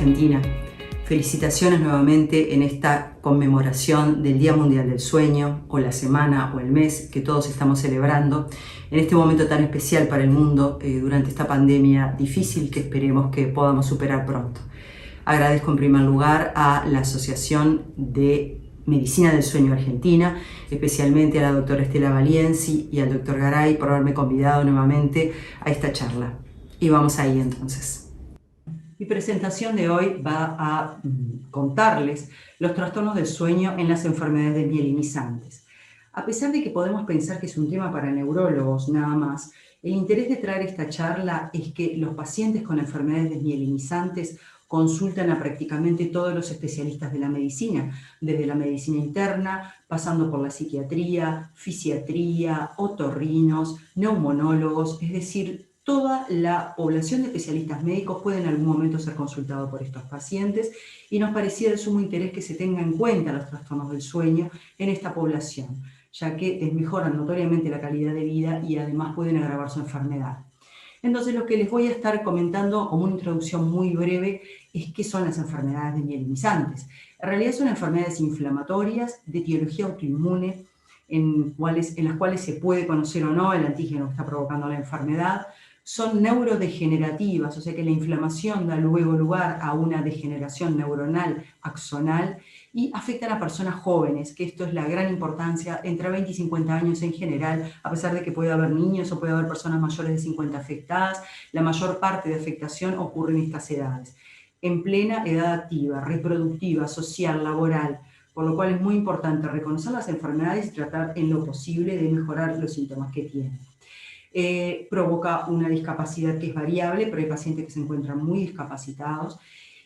Argentina. Felicitaciones nuevamente en esta conmemoración del Día Mundial del Sueño, o la semana o el mes que todos estamos celebrando en este momento tan especial para el mundo durante esta pandemia difícil que esperemos que podamos superar pronto. Agradezco en primer lugar a la Asociación de Medicina del Sueño Argentina, especialmente a la doctora Estela Valienzi y al doctor Garay por haberme convidado nuevamente a esta charla. Y vamos ahí entonces. Mi presentación de hoy va a contarles los trastornos del sueño en las enfermedades desmielinizantes. A pesar de que podemos pensar que es un tema para neurólogos nada más, el interés de traer esta charla es que los pacientes con enfermedades desmielinizantes consultan a prácticamente todos los especialistas de la medicina, desde la medicina interna, pasando por la psiquiatría, fisiatría, otorrinos, neumonólogos, es decir, toda la población de especialistas médicos puede en algún momento ser consultado por estos pacientes y nos parecía de sumo interés que se tenga en cuenta los trastornos del sueño en esta población, ya que desmejoran notoriamente la calidad de vida y además pueden agravar su enfermedad. Entonces lo que les voy a estar comentando como una introducción muy breve es qué son las enfermedades desmielinizantes. En realidad son enfermedades inflamatorias de etiología autoinmune en las cuales se puede conocer o no el antígeno que está provocando la enfermedad. Son neurodegenerativas, o sea que la inflamación da luego lugar a una degeneración neuronal axonal y afectan a personas jóvenes, que esto es la gran importancia, entre 20 y 50 años en general, a pesar de que puede haber niños o puede haber personas mayores de 50 afectadas, la mayor parte de afectación ocurre en estas edades. En plena edad activa, reproductiva, social, laboral, por lo cual es muy importante reconocer las enfermedades y tratar en lo posible de mejorar los síntomas que tienen. Provoca una discapacidad que es variable, pero hay pacientes que se encuentran muy discapacitados.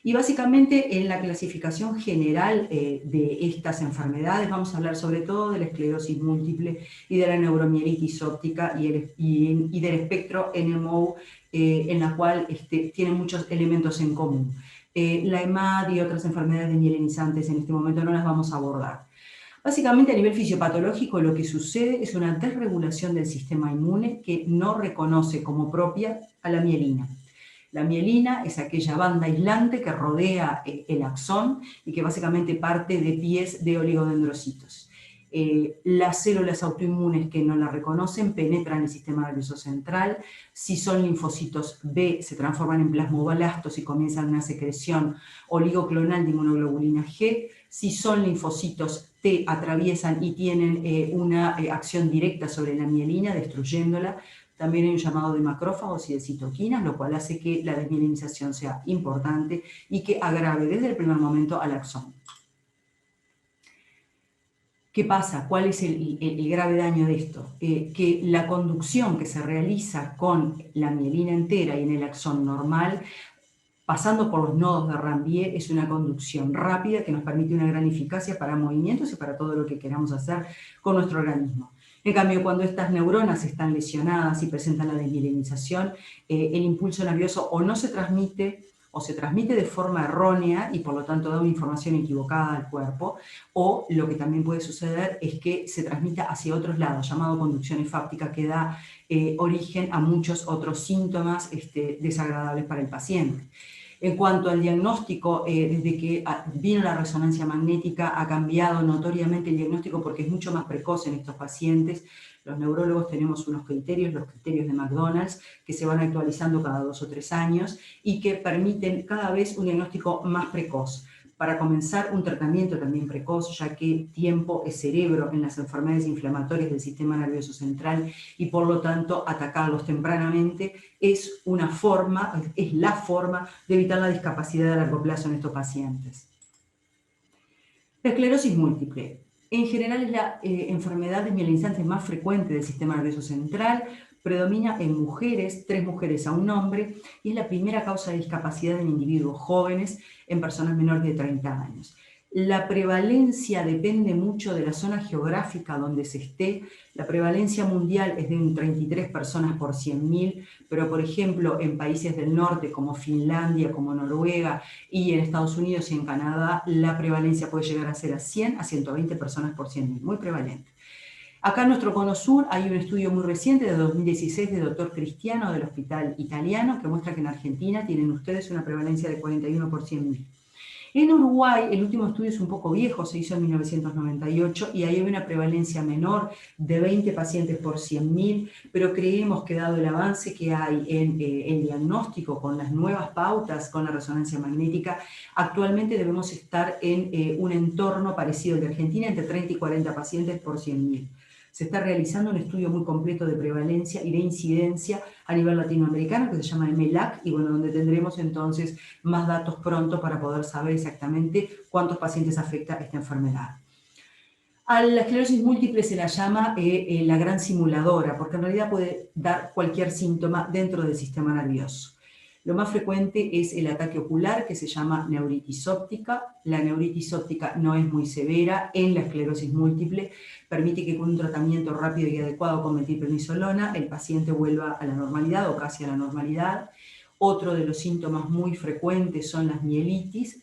Y básicamente en la clasificación general de estas enfermedades vamos a hablar sobre todo de la esclerosis múltiple y de la neuromielitis óptica y del espectro NMO, en la cual tienen muchos elementos en común. La EMAD y otras enfermedades desmielinizantes en este momento no las vamos a abordar. Básicamente a nivel fisiopatológico lo que sucede es una desregulación del sistema inmune que no reconoce como propia a la mielina. La mielina es aquella banda aislante que rodea el axón y que básicamente parte de pies de oligodendrocitos. Las células autoinmunes que no la reconocen penetran el sistema nervioso central. Si son linfocitos B, se transforman en plasmoblastos y comienzan una secreción oligoclonal de inmunoglobulina G. Si son linfocitos T, atraviesan y tienen una acción directa sobre la mielina, destruyéndola. También hay un llamado de macrófagos y de citoquinas, lo cual hace que la desmielinización sea importante y que agrave desde el primer momento al axón. ¿Qué pasa? ¿Cuál es el grave daño de esto? Que la conducción que se realiza con la mielina entera y en el axón normal, pasando por los nodos de Ranvier, es una conducción rápida que nos permite una gran eficacia para movimientos y para todo lo que queramos hacer con nuestro organismo. En cambio, cuando estas neuronas están lesionadas y presentan la desmielinización, el impulso nervioso o no se transmite, o se transmite de forma errónea y por lo tanto da una información equivocada al cuerpo, o lo que también puede suceder es que se transmita hacia otros lados, llamado conducción efáptica, que da origen a muchos otros síntomas desagradables para el paciente. En cuanto al diagnóstico, desde que vino la resonancia magnética ha cambiado notoriamente el diagnóstico porque es mucho más precoz en estos pacientes. Los neurólogos tenemos unos criterios, los criterios de McDonald's, que se van actualizando cada 2 o 3 años y que permiten cada vez un diagnóstico más precoz. Para comenzar un tratamiento también precoz, ya que tiempo es cerebro en las enfermedades inflamatorias del sistema nervioso central y por lo tanto atacarlos tempranamente es la forma de evitar la discapacidad a largo plazo en estos pacientes. La esclerosis múltiple. En general es la enfermedad desmielinizante más frecuente del sistema nervioso central, predomina en mujeres, 3 mujeres a un hombre, y es la primera causa de discapacidad en individuos jóvenes, en personas menores de 30 años. La prevalencia depende mucho de la zona geográfica donde se esté. La prevalencia mundial es de un 33 personas por 100.000, pero por ejemplo en países del norte como Finlandia, como Noruega y en Estados Unidos y en Canadá, la prevalencia puede llegar a ser a 100 a 120 personas por 100.000, muy prevalente. Acá en nuestro cono sur hay un estudio muy reciente de 2016 de doctor Cristiano del Hospital Italiano que muestra que en Argentina tienen ustedes una prevalencia de 41 por 100.000. En Uruguay, el último estudio es un poco viejo, se hizo en 1998 y ahí hay una prevalencia menor de 20 pacientes por 100.000, pero creemos que dado el avance que hay en el diagnóstico con las nuevas pautas, con la resonancia magnética, actualmente debemos estar en un entorno parecido al de Argentina, entre 30 y 40 pacientes por 100.000. Se está realizando un estudio muy completo de prevalencia y de incidencia a nivel latinoamericano que se llama MELAC y bueno, donde tendremos entonces más datos pronto para poder saber exactamente cuántos pacientes afecta esta enfermedad. A la esclerosis múltiple se la llama la gran simuladora, porque en realidad puede dar cualquier síntoma dentro del sistema nervioso. Lo más frecuente es el ataque ocular, que se llama neuritis óptica. La neuritis óptica no es muy severa en la esclerosis múltiple. Permite que con un tratamiento rápido y adecuado con metilprednisolona el paciente vuelva a la normalidad o casi a la normalidad. Otro de los síntomas muy frecuentes son las mielitis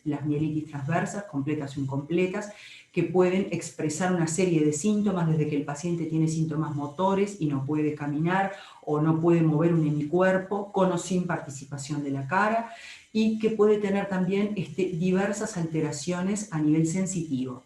transversas, completas o incompletas, que pueden expresar una serie de síntomas desde que el paciente tiene síntomas motores y no puede caminar o no puede mover un hemicuerpo con o sin participación de la cara y que puede tener también diversas alteraciones a nivel sensitivo.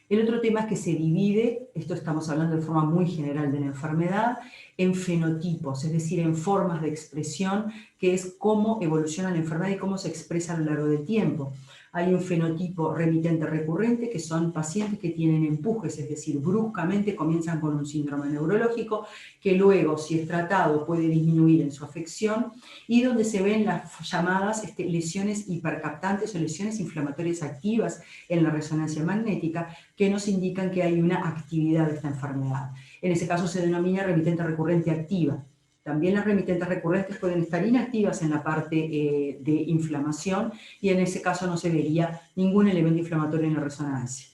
El otro tema es que se divide, esto estamos hablando de forma muy general de la enfermedad, en fenotipos, es decir, en formas de expresión, que es cómo evoluciona la enfermedad y cómo se expresa a lo largo del tiempo. Hay un fenotipo remitente recurrente, que son pacientes que tienen empujes, es decir, bruscamente comienzan con un síndrome neurológico, que luego, si es tratado, puede disminuir en su afección, y donde se ven las llamadas lesiones hipercaptantes o lesiones inflamatorias activas en la resonancia magnética, que nos indican que hay una actividad de esta enfermedad. En ese caso se denomina remitente recurrente activa. También las remitentes recurrentes pueden estar inactivas en la parte de inflamación y en ese caso no se vería ningún elemento inflamatorio en la resonancia.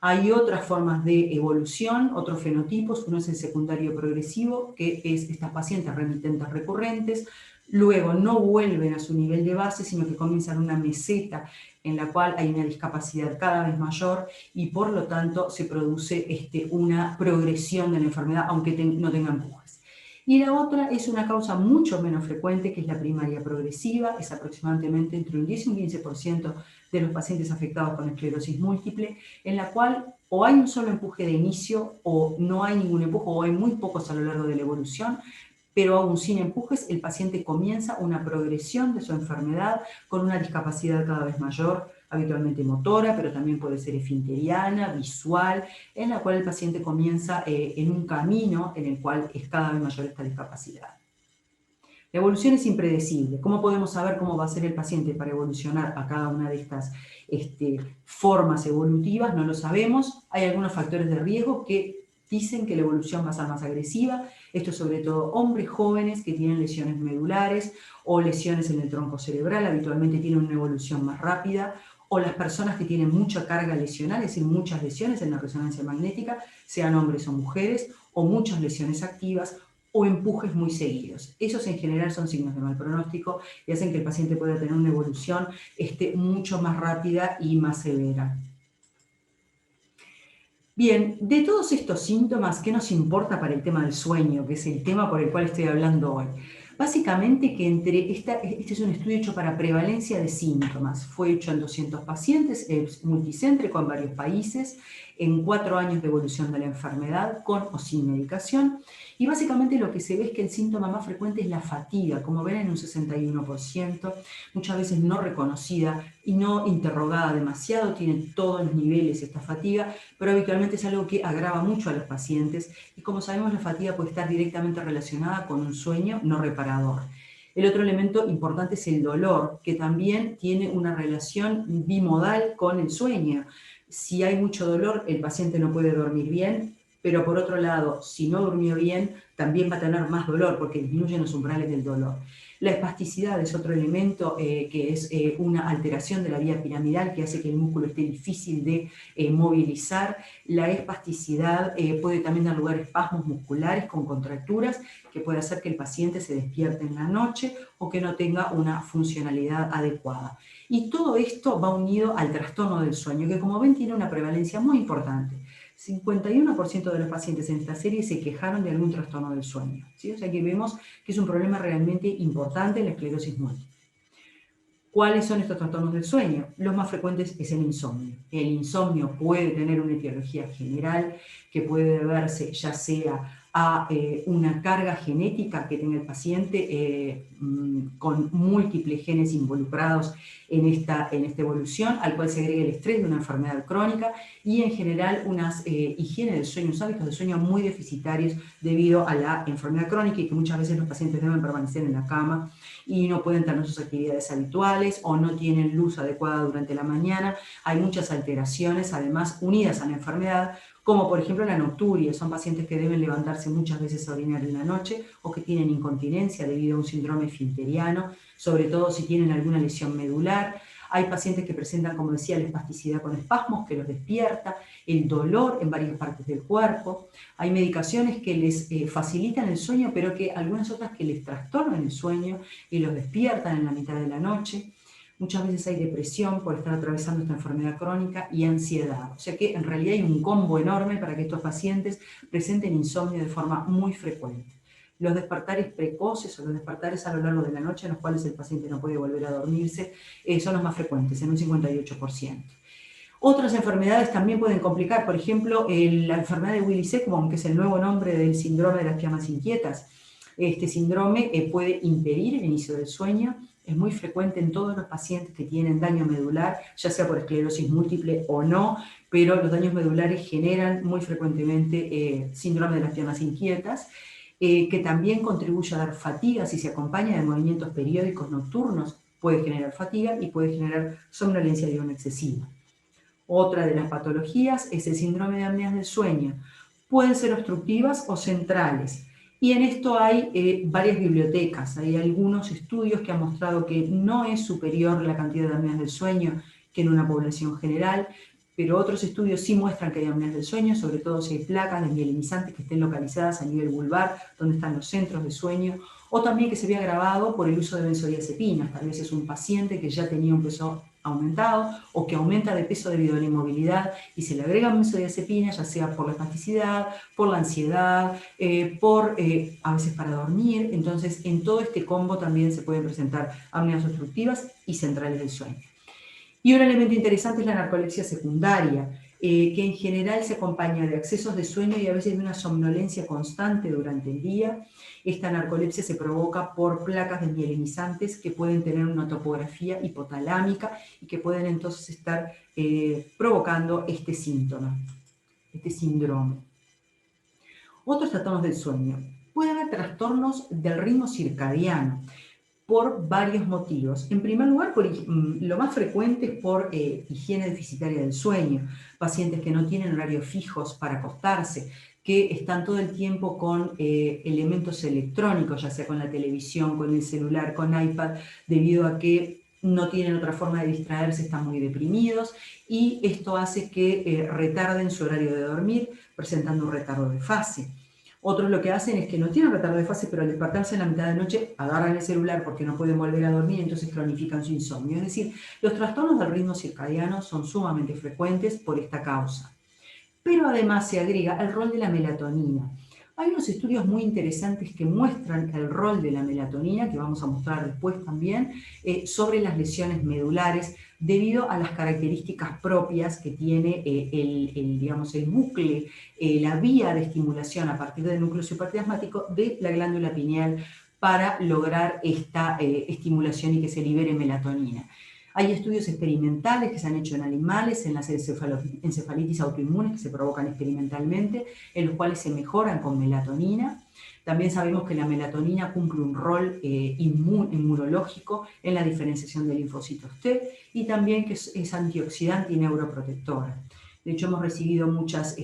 Hay otras formas de evolución, otros fenotipos. Uno es el secundario progresivo, que es estas pacientes remitentes recurrentes, luego no vuelven a su nivel de base, sino que comienzan una meseta en la cual hay una discapacidad cada vez mayor y por lo tanto se produce una progresión de la enfermedad, aunque no tenga empujes. Y la otra es una causa mucho menos frecuente, que es la primaria progresiva, es aproximadamente entre un 10 y un 15% de los pacientes afectados con esclerosis múltiple, en la cual o hay un solo empuje de inicio o no hay ningún empuje o hay muy pocos a lo largo de la evolución, pero aún sin empujes el paciente comienza una progresión de su enfermedad con una discapacidad cada vez mayor, habitualmente motora, pero también puede ser esfinteriana, visual, en la cual el paciente comienza en un camino en el cual es cada vez mayor esta discapacidad. La evolución es impredecible. ¿Cómo podemos saber cómo va a ser el paciente para evolucionar a cada una de estas formas evolutivas? No lo sabemos. Hay algunos factores de riesgo que dicen que la evolución va a ser más agresiva. Esto es sobre todo hombres jóvenes que tienen lesiones medulares o lesiones en el tronco cerebral, habitualmente tienen una evolución más rápida, o las personas que tienen mucha carga lesional, es decir, muchas lesiones en la resonancia magnética, sean hombres o mujeres, o muchas lesiones activas, o empujes muy seguidos. Esos en general son signos de mal pronóstico y hacen que el paciente pueda tener una evolución mucho más rápida y más severa. Bien, de todos estos síntomas, ¿qué nos importa para el tema del sueño, que es el tema por el cual estoy hablando hoy? Básicamente que este es un estudio hecho para prevalencia de síntomas. Fue hecho en 200 pacientes, es multicéntrico en varios países, en 4 años de evolución de la enfermedad, con o sin medicación. Y básicamente lo que se ve es que el síntoma más frecuente es la fatiga, como ven en un 61%, muchas veces no reconocida y no interrogada demasiado, tiene todos los niveles esta fatiga, pero habitualmente es algo que agrava mucho a los pacientes y como sabemos la fatiga puede estar directamente relacionada con un sueño no reparador. El otro elemento importante es el dolor, que también tiene una relación bimodal con el sueño. Si hay mucho dolor, el paciente no puede dormir bien, pero por otro lado, si no durmió bien, también va a tener más dolor porque disminuyen los umbrales del dolor. La espasticidad es otro elemento que es una alteración de la vía piramidal que hace que el músculo esté difícil de movilizar. La espasticidad puede también dar lugar a espasmos musculares con contracturas que puede hacer que el paciente se despierte en la noche o que no tenga una funcionalidad adecuada. Y todo esto va unido al trastorno del sueño, que como ven tiene una prevalencia muy importante. 51% de los pacientes en esta serie se quejaron de algún trastorno del sueño, ¿sí? O sea que vemos que es un problema realmente importante en la esclerosis múltiple. ¿Cuáles son estos trastornos del sueño? Los más frecuentes es el insomnio. El insomnio puede tener una etiología general que puede deberse ya sea a una carga genética que tenga el paciente con múltiples genes involucrados en esta evolución, al cual se agrega el estrés de una enfermedad crónica y en general unas higiene del sueño, unos hábitos de sueño muy deficitarios debido a la enfermedad crónica y que muchas veces los pacientes deben permanecer en la cama y no pueden tener sus actividades habituales o no tienen luz adecuada durante la mañana. Hay muchas alteraciones, además, unidas a la enfermedad, como por ejemplo la nocturia. Son pacientes que deben levantarse muchas veces a orinar en la noche o que tienen incontinencia debido a un síndrome esfinteriano, sobre todo si tienen alguna lesión medular. Hay pacientes que presentan, como decía, la espasticidad con espasmos que los despierta, el dolor en varias partes del cuerpo. Hay medicaciones que les facilitan el sueño, pero que algunas otras que les trastornan el sueño y los despiertan en la mitad de la noche. Muchas veces hay depresión por estar atravesando esta enfermedad crónica y ansiedad. O sea que en realidad hay un combo enorme para que estos pacientes presenten insomnio de forma muy frecuente. Los despertares precoces o los despertares a lo largo de la noche en los cuales el paciente no puede volver a dormirse son los más frecuentes, en un 58%. Otras enfermedades también pueden complicar, por ejemplo, la enfermedad de Willis-Ekman, que es el nuevo nombre del síndrome de las piamas inquietas. Este síndrome puede impedir el inicio del sueño. Es muy frecuente en todos los pacientes que tienen daño medular, ya sea por esclerosis múltiple o no, pero los daños medulares generan muy frecuentemente síndrome de las piamas inquietas, que también contribuye a dar fatiga si se acompaña de movimientos periódicos nocturnos. Puede generar fatiga y puede generar somnolencia diurna excesiva. Otra de las patologías es el síndrome de apneas del sueño. Pueden ser obstructivas o centrales. Y en esto hay varias bibliotecas. Hay algunos estudios que han mostrado que no es superior la cantidad de apneas del sueño que en una población general, pero otros estudios sí muestran que hay apneas del sueño, sobre todo si hay placas desmielinizantes que estén localizadas a nivel vulvar, donde están los centros de sueño, o también que se vea agravado por el uso de benzodiazepinas. Tal vez es un paciente que ya tenía un peso aumentado o que aumenta de peso debido a la inmovilidad y se le agrega benzodiazepina, ya sea por la espasticidad, por la ansiedad, a veces para dormir. Entonces, en todo este combo también se pueden presentar apneas obstructivas y centrales del sueño. Y un elemento interesante es la narcolepsia secundaria, que en general se acompaña de excesos de sueño y a veces de una somnolencia constante durante el día. Esta narcolepsia se provoca por placas desmielinizantes que pueden tener una topografía hipotalámica y que pueden entonces estar provocando este síntoma, este síndrome. Otros trastornos del sueño. Puede haber trastornos del ritmo circadiano por varios motivos. En primer lugar, lo más frecuente es por higiene deficitaria del sueño, pacientes que no tienen horarios fijos para acostarse, que están todo el tiempo con elementos electrónicos, ya sea con la televisión, con el celular, con iPad, debido a que no tienen otra forma de distraerse, están muy deprimidos y esto hace que retarden su horario de dormir, presentando un retardo de fase. Otros lo que hacen es que no tienen retardo de fase, pero al despertarse en la mitad de la noche agarran el celular porque no pueden volver a dormir, entonces cronifican su insomnio. Es decir, los trastornos del ritmo circadiano son sumamente frecuentes por esta causa. Pero además se agrega el rol de la melatonina. Hay unos estudios muy interesantes que muestran el rol de la melatonina, que vamos a mostrar después también, sobre las lesiones medulares, debido a las características propias que tiene el bucle, la vía de estimulación a partir del núcleo supraquiasmático de la glándula pineal para lograr esta estimulación y que se libere melatonina. Hay estudios experimentales que se han hecho en animales, en las encefalitis autoinmunes que se provocan experimentalmente, en los cuales se mejoran con melatonina. También sabemos que la melatonina cumple un rol inmunológico en la diferenciación de linfocitos T y también que es antioxidante y neuroprotectora. De hecho, hemos recibido muchas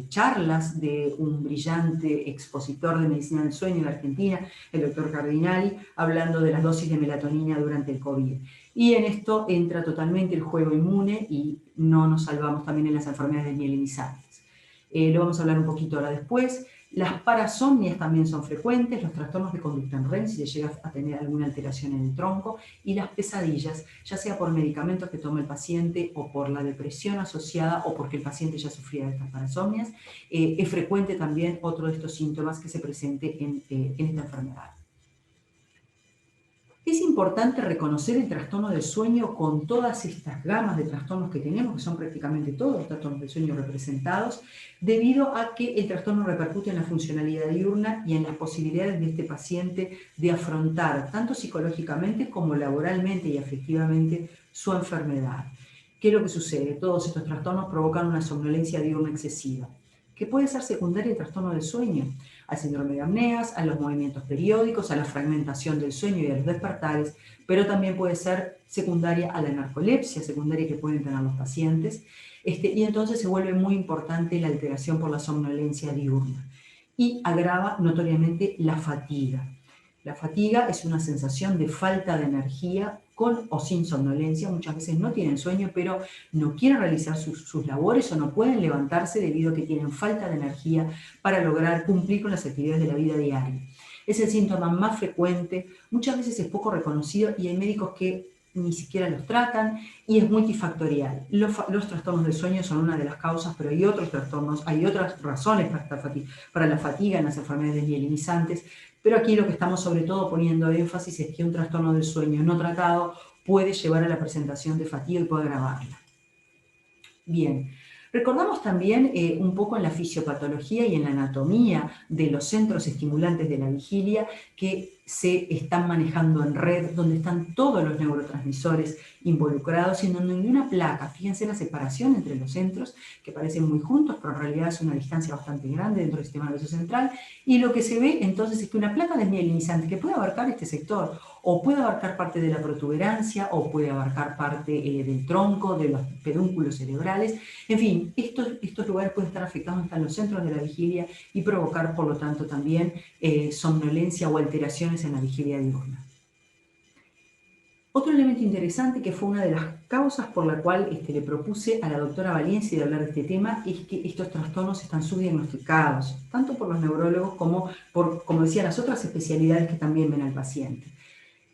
charlas de un brillante expositor de medicina del sueño de Argentina, el doctor Cardinali, hablando de las dosis de melatonina durante el COVID. Y en esto entra totalmente el juego inmune y no nos salvamos también en las enfermedades desmielinizantes. Lo vamos a hablar un poquito ahora después. Las parasomnias también son frecuentes, los trastornos de conducta en REM, si se llega a tener alguna alteración en el tronco, y las pesadillas, ya sea por medicamentos que toma el paciente o por la depresión asociada o porque el paciente ya sufría de estas parasomnias. Es frecuente también otro de estos síntomas que se presente en esta enfermedad. Es importante reconocer el trastorno del sueño con todas estas gamas de trastornos que tenemos, que son prácticamente todos los trastornos del sueño representados, debido a que el trastorno repercute en la funcionalidad diurna y en las posibilidades de este paciente de afrontar, tanto psicológicamente como laboralmente y afectivamente, su enfermedad. ¿Qué es lo que sucede? Todos estos trastornos provocan una somnolencia diurna excesiva, que puede ser secundaria al trastorno del sueño, al síndrome de apneas, a los movimientos periódicos, a la fragmentación del sueño y a los despertares, pero también puede ser secundaria a la narcolepsia secundaria que pueden tener los pacientes, y entonces se vuelve muy importante la alteración por la somnolencia diurna y agrava notoriamente la fatiga. La fatiga es una sensación de falta de energía con o sin somnolencia. Muchas veces no tienen sueño, pero no quieren realizar sus labores o no pueden levantarse debido a que tienen falta de energía para lograr cumplir con las actividades de la vida diaria. Es el síntoma más frecuente, muchas veces es poco reconocido y hay médicos que ni siquiera los tratan y es multifactorial. Los trastornos del sueño son una de las causas, pero hay otros trastornos, hay otras razones para la fatiga en las enfermedades desmielinizantes, pero aquí lo que estamos sobre todo poniendo énfasis es que un trastorno del sueño no tratado puede llevar a la presentación de fatiga y puede agravarla. Bien, recordamos también un poco en la fisiopatología y en la anatomía de los centros estimulantes de la vigilia que se están manejando en red, donde están todos los neurotransmisores involucrados y en donde hay una placa. Fíjense la separación entre los centros, que parecen muy juntos, pero en realidad es una distancia bastante grande dentro del sistema nervioso central, y lo que se ve entonces es que una placa desmielinizante que puede abarcar este sector, o puede abarcar parte de la protuberancia, o puede abarcar parte del tronco, de los pedúnculos cerebrales, en fin, estos lugares pueden estar afectados hasta en los centros de la vigilia y provocar, por lo tanto, también somnolencia o alteraciones en la vigilia diurna. Otro elemento interesante que fue una de las causas por la cual le propuse a la doctora Valencia de hablar de este tema es que estos trastornos están subdiagnosticados, tanto por los neurólogos como por, como decía, las otras especialidades que también ven al paciente.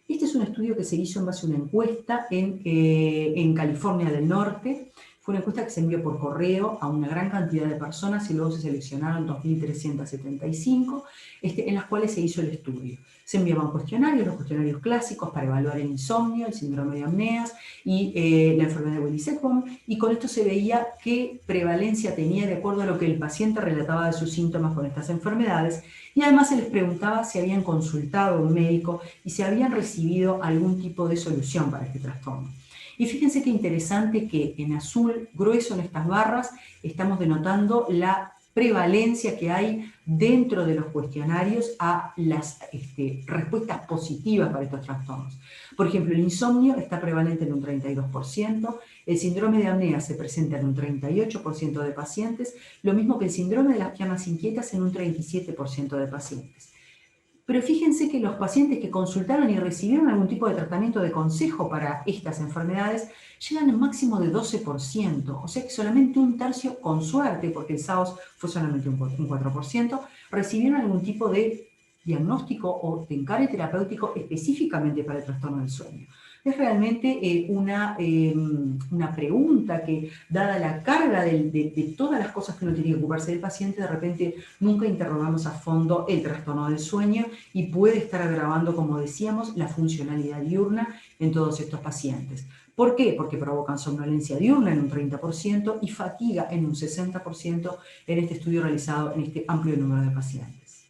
Este es un estudio que se hizo en base a una encuesta en California del Norte. Fue una encuesta que se envió por correo a una gran cantidad de personas y luego se seleccionaron 2.375, en las cuales se hizo el estudio. Se enviaban cuestionarios, los cuestionarios clásicos para evaluar el insomnio, el síndrome de apneas y la enfermedad de Willis-Ekman, y con esto se veía qué prevalencia tenía de acuerdo a lo que el paciente relataba de sus síntomas con estas enfermedades, y además se les preguntaba si habían consultado a un médico y si habían recibido algún tipo de solución para este trastorno. Y fíjense qué interesante que en azul grueso en estas barras estamos denotando la prevalencia que hay dentro de los cuestionarios a las respuestas positivas para estos trastornos. Por ejemplo, el insomnio está prevalente en un 32%, el síndrome de apnea se presenta en un 38% de pacientes, lo mismo que el síndrome de las piernas inquietas en un 37% de pacientes. Pero fíjense que los pacientes que consultaron y recibieron algún tipo de tratamiento de consejo para estas enfermedades llegan a un máximo de 12%, o sea que solamente un tercio, con suerte, porque el SAOS fue solamente un 4%, recibieron algún tipo de diagnóstico o de encare terapéutico específicamente para el trastorno del sueño. Es realmente una pregunta que, dada la carga de todas las cosas que uno tiene que ocuparse del paciente, de repente nunca interrogamos a fondo el trastorno del sueño y puede estar agravando, como decíamos, la funcionalidad diurna en todos estos pacientes. ¿Por qué? Porque provocan somnolencia diurna en un 30% y fatiga en un 60% en este estudio realizado en este amplio número de pacientes.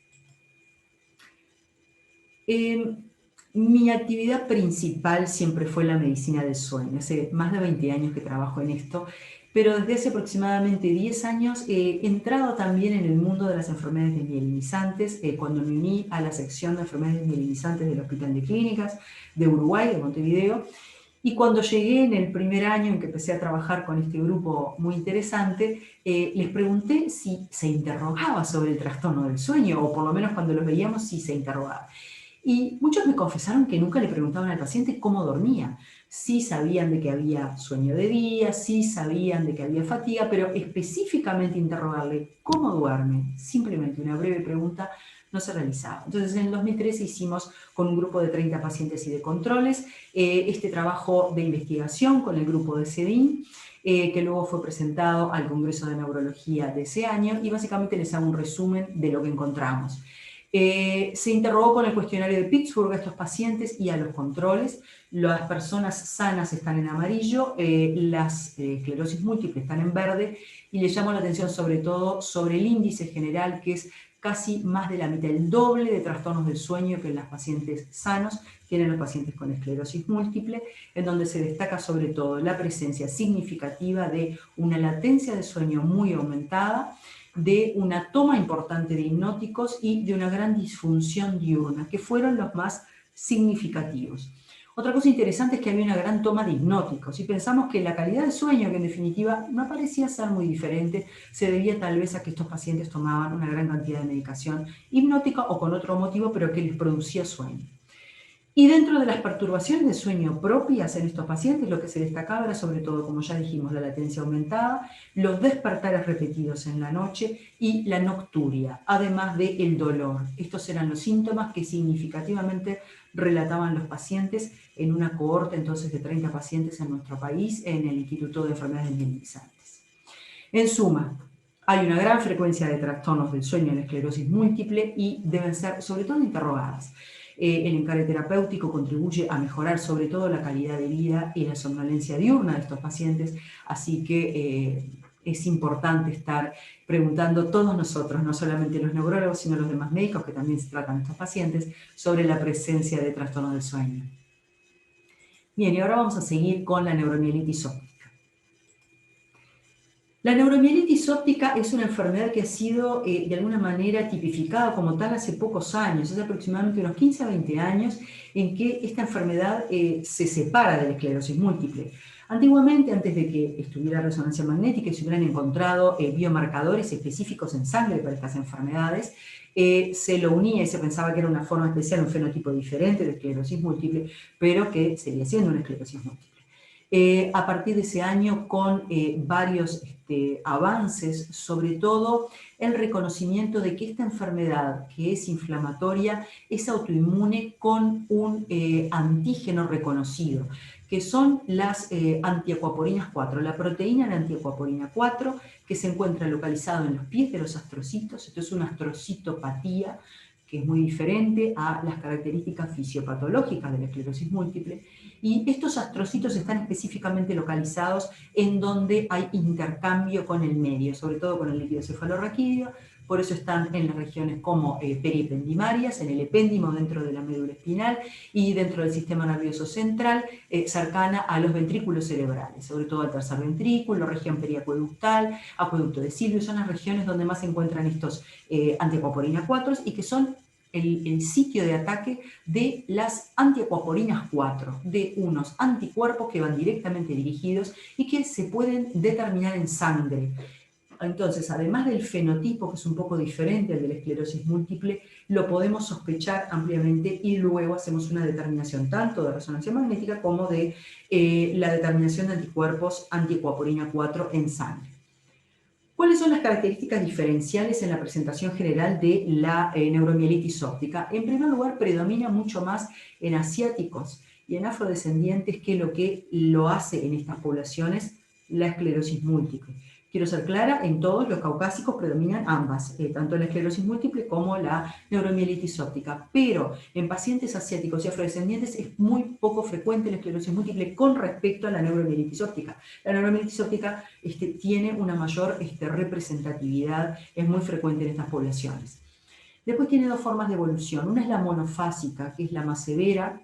Mi actividad principal siempre fue la medicina del sueño. Hace más de 20 años que trabajo en esto, pero desde hace aproximadamente 10 años he entrado también en el mundo de las enfermedades desmielinizantes, cuando me uní a la sección de enfermedades desmielinizantes del Hospital de Clínicas de Uruguay, de Montevideo, y cuando llegué en el primer año en que empecé a trabajar con este grupo muy interesante, les pregunté si se interrogaba sobre el trastorno del sueño, o por lo menos cuando los veíamos, si se interrogaba. Y muchos me confesaron que nunca le preguntaban al paciente cómo dormía. Sí sabían de que había sueño de día, sí sabían de que había fatiga, pero específicamente interrogarle cómo duerme, simplemente una breve pregunta, no se realizaba. Entonces en el 2013 hicimos con un grupo de 30 pacientes y de controles este trabajo de investigación con el grupo de CEDIN, que luego fue presentado al Congreso de Neurología de ese año, y básicamente les hago un resumen de lo que encontramos. Se interrogó con el cuestionario de Pittsburgh a estos pacientes y a los controles. Las personas sanas están en amarillo, las esclerosis múltiple están en verde, y le llamo la atención sobre todo sobre el índice general, que es casi más de la mitad, el doble de trastornos del sueño que en las pacientes sanos tienen los pacientes con esclerosis múltiple, en donde se destaca sobre todo la presencia significativa de una latencia de sueño muy aumentada, de una toma importante de hipnóticos y de una gran disfunción diurna, que fueron los más significativos. Otra cosa interesante es que había una gran toma de hipnóticos y pensamos que la calidad del sueño, que en definitiva no parecía ser muy diferente, se debía tal vez a que estos pacientes tomaban una gran cantidad de medicación hipnótica o con otro motivo, pero que les producía sueño. Y dentro de las perturbaciones de sueño propias en estos pacientes, lo que se destacaba era sobre todo, como ya dijimos, la latencia aumentada, los despertares repetidos en la noche y la nocturia, además del dolor. Estos eran los síntomas que significativamente relataban los pacientes en una cohorte entonces de 30 pacientes en nuestro país en el Instituto de Enfermedades Minimizantes. En suma, hay una gran frecuencia de trastornos del sueño en esclerosis múltiple y deben ser sobre todo interrogadas. El encare terapéutico contribuye a mejorar sobre todo la calidad de vida y la somnolencia diurna de estos pacientes, así que es importante estar preguntando todos nosotros, no solamente los neurólogos, sino los demás médicos que también se tratan estos pacientes, sobre la presencia de trastornos del sueño. Bien, y ahora vamos a seguir con la neuromielitis óptica. La neuromielitis óptica es una enfermedad que ha sido de alguna manera tipificada como tal hace pocos años, hace aproximadamente unos 15 a 20 años, en que esta enfermedad se separa de la esclerosis múltiple. Antiguamente, antes de que estuviera resonancia magnética y se hubieran encontrado biomarcadores específicos en sangre para estas enfermedades, se lo unía y se pensaba que era una forma especial, un fenotipo diferente de esclerosis múltiple, pero que seguía siendo una esclerosis múltiple. A partir de ese año, con varios avances, sobre todo el reconocimiento de que esta enfermedad, que es inflamatoria, es autoinmune con un antígeno reconocido, que son las antiacuaporinas 4, la proteína de antiacuaporina 4, que se encuentra localizado en los pies de los astrocitos. Esto es una astrocitopatía, que es muy diferente a las características fisiopatológicas de la esclerosis múltiple. Y estos astrocitos están específicamente localizados en donde hay intercambio con el medio, sobre todo con el líquido cefalorraquídeo. Por eso están en las regiones como periependimarias, en el epéndimo dentro de la médula espinal y dentro del sistema nervioso central, cercana a los ventrículos cerebrales, sobre todo al tercer ventrículo, región periacueductal, acueducto de Silvio. Son las regiones donde más se encuentran estos antiacuaporina 4 y que son el sitio de ataque de las antiacuaporinas 4, de unos anticuerpos que van directamente dirigidos y que se pueden determinar en sangre. Entonces, además del fenotipo, que es un poco diferente al de la esclerosis múltiple, lo podemos sospechar ampliamente y luego hacemos una determinación tanto de resonancia magnética como de la determinación de anticuerpos antiacuaporina 4 en sangre. ¿Cuáles son las características diferenciales en la presentación general de la neuromielitis óptica? En primer lugar, predomina mucho más en asiáticos y en afrodescendientes que lo que lo hace en estas poblaciones la esclerosis múltiple. Quiero ser clara, en todos los caucásicos predominan ambas, tanto la esclerosis múltiple como la neuromielitis óptica, pero en pacientes asiáticos y afrodescendientes es muy poco frecuente la esclerosis múltiple con respecto a la neuromielitis óptica. La neuromielitis óptica tiene una mayor representatividad, es muy frecuente en estas poblaciones. Después tiene dos formas de evolución. Una es la monofásica, que es la más severa,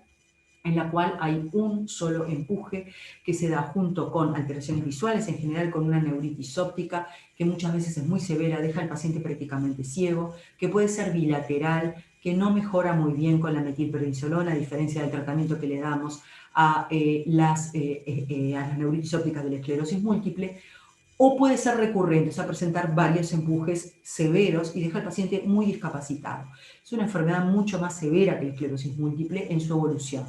en la cual hay un solo empuje que se da junto con alteraciones visuales, en general con una neuritis óptica, que muchas veces es muy severa, deja al paciente prácticamente ciego, que puede ser bilateral, que no mejora muy bien con la metilprednisolona, a diferencia del tratamiento que le damos a las neuritis ópticas de la esclerosis múltiple, o puede ser recurrente, o sea, presentar varios empujes severos y deja al paciente muy discapacitado. Es una enfermedad mucho más severa que la esclerosis múltiple en su evolución.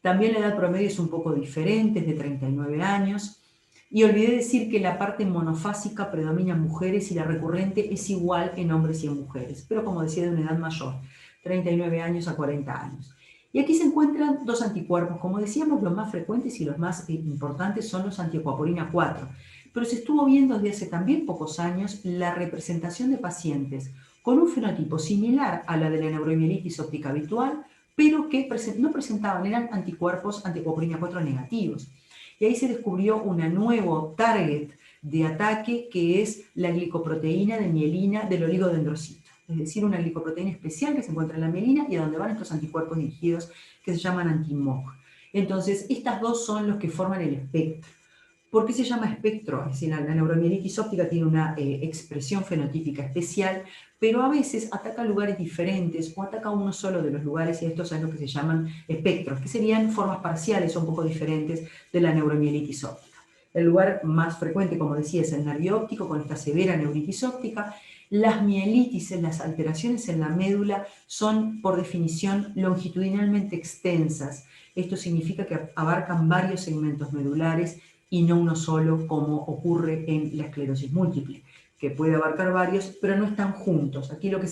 También la edad promedio es un poco diferente, es de 39 años. Y olvidé decir que la parte monofásica predomina en mujeres y la recurrente es igual en hombres y en mujeres, pero como decía, de una edad mayor, 39 años a 40 años. Y aquí se encuentran dos anticuerpos. Como decíamos, los más frecuentes y los más importantes son los antiecuaporina 4. Pero se estuvo viendo desde hace también pocos años la representación de pacientes con un fenotipo similar a la de la neuromielitis óptica habitual, pero que no presentaban, eran anticuerpos antiecuaporina 4 negativos. Y ahí se descubrió un nuevo target de ataque que es la glicoproteína de mielina del oligodendrocito. Es decir, una glicoproteína especial que se encuentra en la mielina y a donde van estos anticuerpos dirigidos que se llaman anti-MOG. Entonces, estas dos son los que forman el espectro. ¿Por qué se llama espectro? Es decir, la neuromielitis óptica tiene una expresión fenotípica especial, pero a veces ataca lugares diferentes o ataca uno solo de los lugares, y estos es lo que se llaman espectros, que serían formas parciales o un poco diferentes de la neuromielitis óptica. El lugar más frecuente, como decía, es el nervio óptico con esta severa neuritis óptica. Las mielitis, las alteraciones en la médula, son por definición longitudinalmente extensas. Esto significa que abarcan varios segmentos medulares y no uno solo, como ocurre en la esclerosis múltiple, que puede abarcar varios, pero no están juntos. Aquí lo que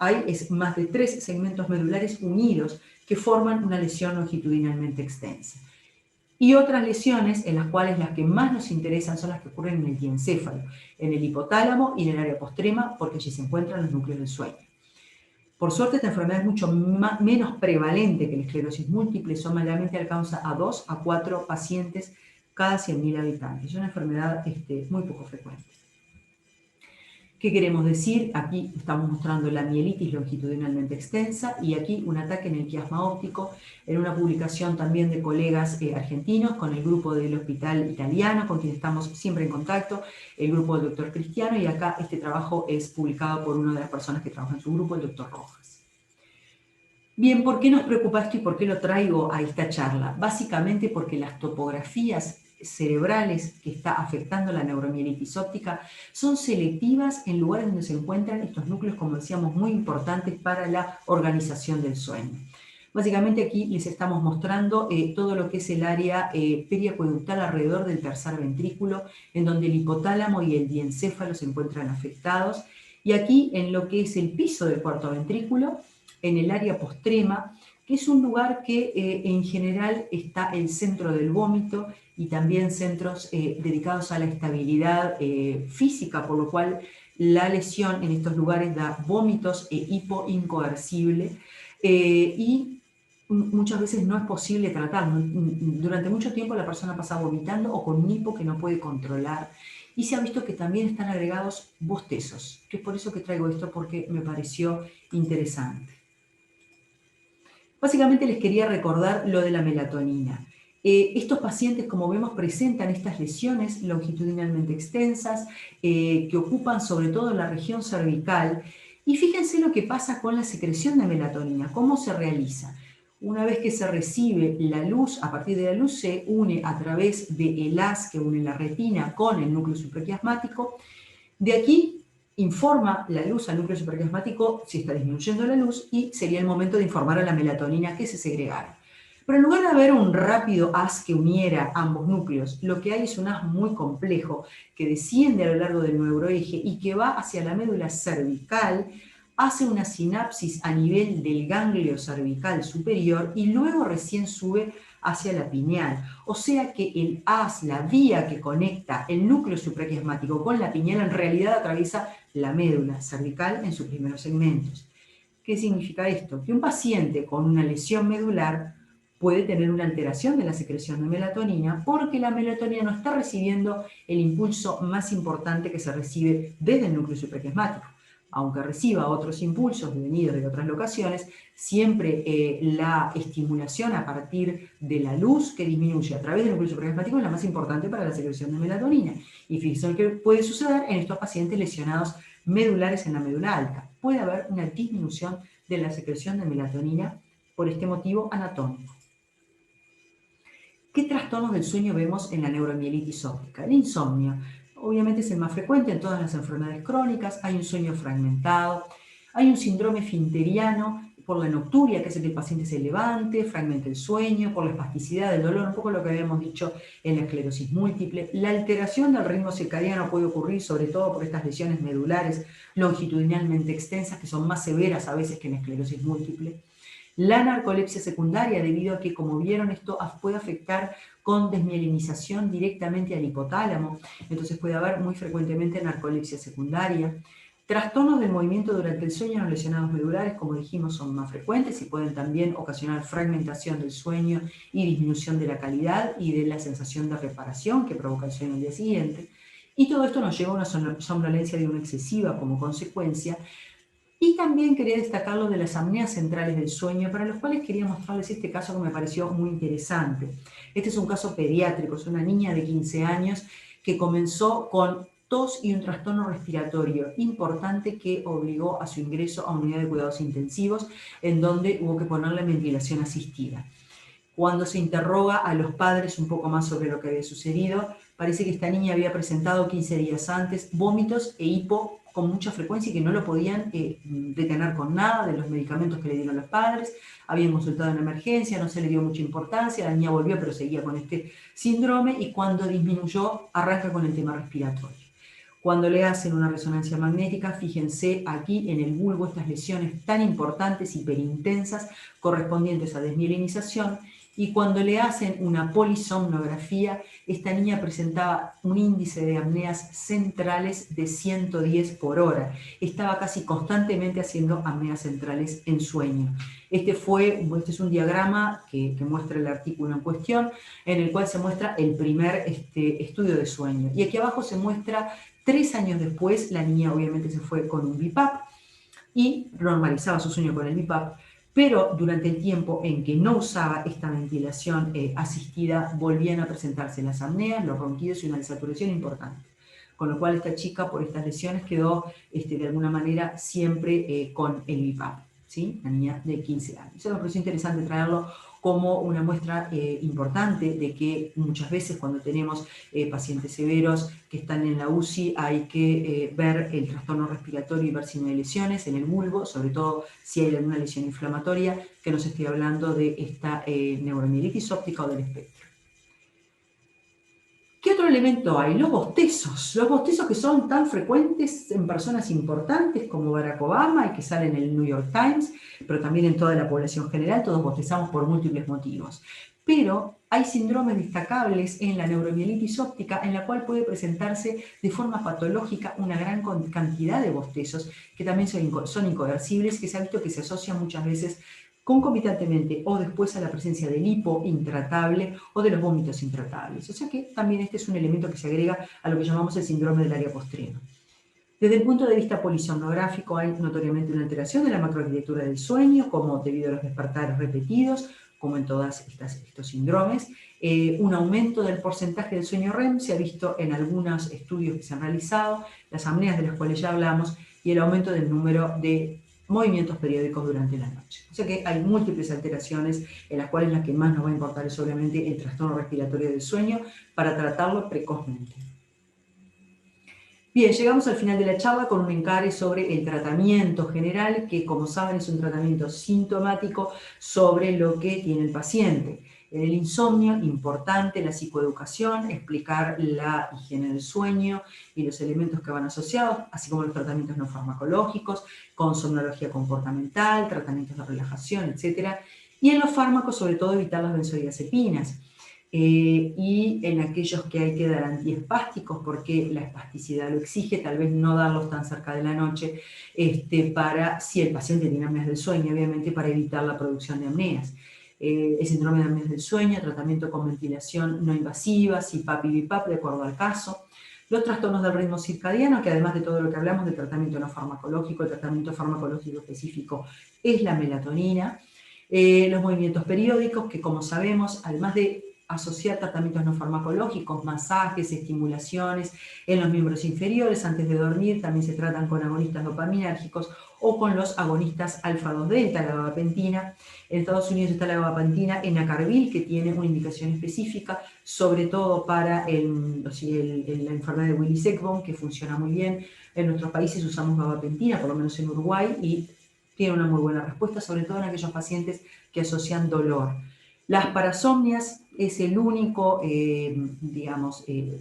hay es más de 3 segmentos medulares unidos que forman una lesión longitudinalmente extensa. Y otras lesiones, en las cuales las que más nos interesan son las que ocurren en el diencéfalo, en el hipotálamo y en el área postrema, porque allí se encuentran los núcleos del sueño. Por suerte, esta enfermedad es mucho menos prevalente que la esclerosis múltiple, solamente alcanza a 2 a 4 pacientes cada 100.000 habitantes. Es una enfermedad muy poco frecuente. ¿Qué queremos decir? Aquí estamos mostrando la mielitis longitudinalmente extensa y aquí un ataque en el quiasma óptico en una publicación también de colegas argentinos con el grupo del Hospital Italiano, con quien estamos siempre en contacto, el grupo del doctor Cristiano, y acá este trabajo es publicado por una de las personas que trabaja en su grupo, el doctor Rojas. Bien, ¿por qué nos preocupa esto y por qué lo traigo a esta charla? Básicamente porque las topografías cerebrales que está afectando la neuromielitis óptica son selectivas en lugares donde se encuentran estos núcleos, como decíamos, muy importantes para la organización del sueño. Básicamente aquí les estamos mostrando todo lo que es el área periacueductal alrededor del tercer ventrículo, en donde el hipotálamo y el diencéfalo se encuentran afectados, y aquí en lo que es el piso del cuarto ventrículo, en el área postrema, que es un lugar que en general está el centro del vómito y también centros dedicados a la estabilidad física, por lo cual la lesión en estos lugares da vómitos hipoincoercible y muchas veces no es posible tratar. Durante mucho tiempo la persona pasa vomitando o con un hipo que no puede controlar. Y se ha visto que también están agregados bostezos, que es por eso que traigo esto, porque me pareció interesante. Básicamente les quería recordar lo de la melatonina. Estos pacientes, como vemos, presentan estas lesiones longitudinalmente extensas que ocupan sobre todo la región cervical. Y fíjense lo que pasa con la secreción de melatonina, cómo se realiza. Una vez que se recibe la luz, a partir de la luz se une a través del haz que une la retina con el núcleo supraquiasmático. De aquí informa la luz al núcleo supraquiasmático si está disminuyendo la luz y sería el momento de informar a la melatonina que se segregara. Pero en lugar de haber un rápido haz que uniera ambos núcleos, lo que hay es un haz muy complejo que desciende a lo largo del neuroeje y que va hacia la médula cervical, hace una sinapsis a nivel del ganglio cervical superior y luego recién sube hacia la pineal. O sea que el haz, la vía que conecta el núcleo supraquiasmático con la pineal, en realidad atraviesa la médula cervical en sus primeros segmentos. ¿Qué significa esto? Que un paciente con una lesión medular puede tener una alteración de la secreción de melatonina porque la melatonina no está recibiendo el impulso más importante que se recibe desde el núcleo supraquiasmático. Aunque reciba otros impulsos venidos de otras locaciones, siempre la estimulación a partir de la luz que disminuye a través del núcleo supraquiasmático es la más importante para la secreción de melatonina. Y fíjense qué puede suceder en estos pacientes lesionados medulares en la médula alta. Puede haber una disminución de la secreción de melatonina por este motivo anatómico. ¿Qué trastornos del sueño vemos en la neuromielitis óptica? El insomnio. Obviamente es el más frecuente en todas las enfermedades crónicas, hay un sueño fragmentado, hay un síndrome finteriano por la nocturia, que hace que el paciente se levante, fragmente el sueño, por la espasticidad del dolor, un poco lo que habíamos dicho en la esclerosis múltiple. La alteración del ritmo circadiano puede ocurrir sobre todo por estas lesiones medulares longitudinalmente extensas, que son más severas a veces que en esclerosis múltiple. La narcolepsia secundaria, debido a que, como vieron, esto puede afectar con desmielinización directamente al hipotálamo, entonces puede haber muy frecuentemente narcolepsia secundaria. Trastornos del movimiento durante el sueño no lesionados medulares, como dijimos, son más frecuentes y pueden también ocasionar fragmentación del sueño y disminución de la calidad y de la sensación de reparación que provoca el sueño al día siguiente. Y todo esto nos lleva a una somnolencia de una excesiva como consecuencia. Y también quería destacar lo de las apneas centrales del sueño, para los cuales quería mostrarles este caso que me pareció muy interesante. Este es un caso pediátrico, es una niña de 15 años que comenzó con tos y un trastorno respiratorio importante que obligó a su ingreso a una unidad de cuidados intensivos, en donde hubo que ponerle ventilación asistida. Cuando se interroga a los padres un poco más sobre lo que había sucedido, parece que esta niña había presentado 15 días antes vómitos e hipo con mucha frecuencia y que no lo podían detener con nada de los medicamentos que le dieron los padres. Habían consultado en emergencia, no se le dio mucha importancia, la niña volvió pero seguía con este síndrome y cuando disminuyó arranca con el tema respiratorio. Cuando le hacen una resonancia magnética, fíjense aquí en el bulbo estas lesiones tan importantes, hiperintensas, correspondientes a desmielinización, y cuando le hacen una polisomnografía, esta niña presentaba un índice de apneas centrales de 110 por hora. Estaba casi constantemente haciendo apneas centrales en sueño. Este es un diagrama que muestra el artículo en cuestión, en el cual se muestra el primer estudio de sueño. Y aquí abajo se muestra 3 años después, la niña obviamente se fue con un BiPAP y normalizaba su sueño con el BiPAP, pero durante el tiempo en que no usaba esta ventilación asistida, volvían a presentarse las apneas, los ronquidos y una desaturación importante. Con lo cual esta chica, por estas lesiones, quedó de alguna manera siempre con el BiPAP, ¿sí? Una niña de 15 años. Eso me pareció interesante traerlo como una muestra importante de que muchas veces cuando tenemos pacientes severos que están en la UCI hay que ver el trastorno respiratorio y ver si no hay lesiones en el bulbo, sobre todo si hay alguna lesión inflamatoria, que nos estoy hablando de esta neuromielitis óptica o del espectro. ¿Qué otro elemento hay? Los bostezos que son tan frecuentes en personas importantes como Barack Obama y que salen en el New York Times, pero también en toda la población general, todos bostezamos por múltiples motivos. Pero hay síndromes destacables en la neuromielitis óptica en la cual puede presentarse de forma patológica una gran cantidad de bostezos que también son incoercibles, que se ha visto que se asocian muchas veces concomitantemente o después a la presencia del hipo intratable o de los vómitos intratables. O sea que también este es un elemento que se agrega a lo que llamamos el síndrome del área postrema. Desde el punto de vista polisomnográfico hay notoriamente una alteración de la macroarquitectura del sueño, como debido a los despertares repetidos, como en todos estos síndromes. Un aumento del porcentaje del sueño REM se ha visto en algunos estudios que se han realizado, las apneas de las cuales ya hablamos, y el aumento del número de movimientos periódicos durante la noche. O sea que hay múltiples alteraciones en las cuales la que más nos va a importar es obviamente el trastorno respiratorio del sueño para tratarlo precozmente. Bien, llegamos al final de la charla con un encare sobre el tratamiento general, que como saben es un tratamiento sintomático sobre lo que tiene el paciente. En el insomnio, importante la psicoeducación, explicar la higiene del sueño y los elementos que van asociados, así como los tratamientos no farmacológicos, con somnología comportamental, tratamientos de relajación, etc. Y en los fármacos, sobre todo, evitar las benzodiazepinas. Y en aquellos que hay que dar antiespásticos, porque la espasticidad lo exige, tal vez no darlos tan cerca de la noche, para, si el paciente tiene apneas del sueño, obviamente para evitar la producción de apneas. El síndrome de apneas del sueño, tratamiento con ventilación no invasiva, CPAP y BiPAP, de acuerdo al caso. Los trastornos del ritmo circadiano, que además de todo lo que hablamos del tratamiento no farmacológico, el tratamiento farmacológico específico es la melatonina. Los movimientos periódicos, que como sabemos, además de asociar tratamientos no farmacológicos, masajes, estimulaciones en los miembros inferiores antes de dormir, también se tratan con agonistas dopaminérgicos o con los agonistas alfa-2 delta, la gabapentina. En Estados Unidos está la gabapentina enacarbil, que tiene una indicación específica, sobre todo para la enfermedad de Willis-Ekbom, que funciona muy bien. En nuestros países usamos gabapentina, por lo menos en Uruguay, y tiene una muy buena respuesta, sobre todo en aquellos pacientes que asocian dolor. Las parasomnias es el único,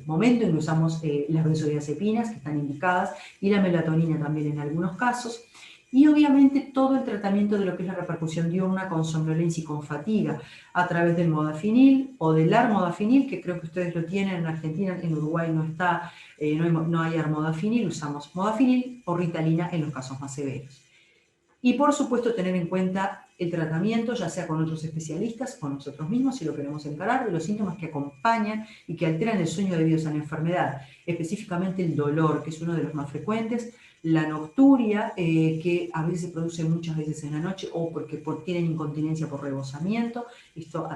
momento en que usamos las benzodiazepinas, que están indicadas, y la melatonina también en algunos casos. Y obviamente todo el tratamiento de lo que es la repercusión diurna con somnolencia y con fatiga a través del modafinil o del armodafinil, que creo que ustedes lo tienen en Argentina, en Uruguay no está, no hay armodafinil, usamos modafinil o ritalina en los casos más severos. Y por supuesto tener en cuenta el tratamiento, ya sea con otros especialistas o nosotros mismos, si lo queremos encarar, de los síntomas que acompañan y que alteran el sueño debido a la enfermedad, específicamente el dolor, que es uno de los más frecuentes, la nocturia, que a veces se produce muchas veces en la noche o porque tienen incontinencia por rebosamiento, esto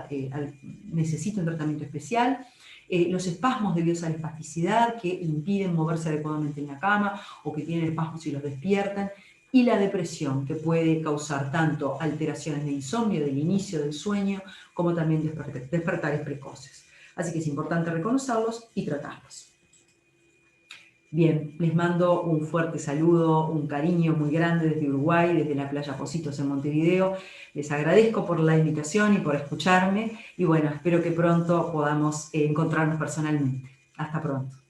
necesita un tratamiento especial. Los espasmos debidos a la espasticidad que impiden moverse adecuadamente en la cama o que tienen espasmos y los despiertan, y la depresión, que puede causar tanto alteraciones de insomnio, del inicio del sueño, como también despertares precoces. Así que es importante reconocerlos y tratarlos. Bien, les mando un fuerte saludo, un cariño muy grande desde Uruguay, desde la playa Pocitos en Montevideo. Les agradezco por la invitación y por escucharme. Y bueno, espero que pronto podamos encontrarnos personalmente. Hasta pronto.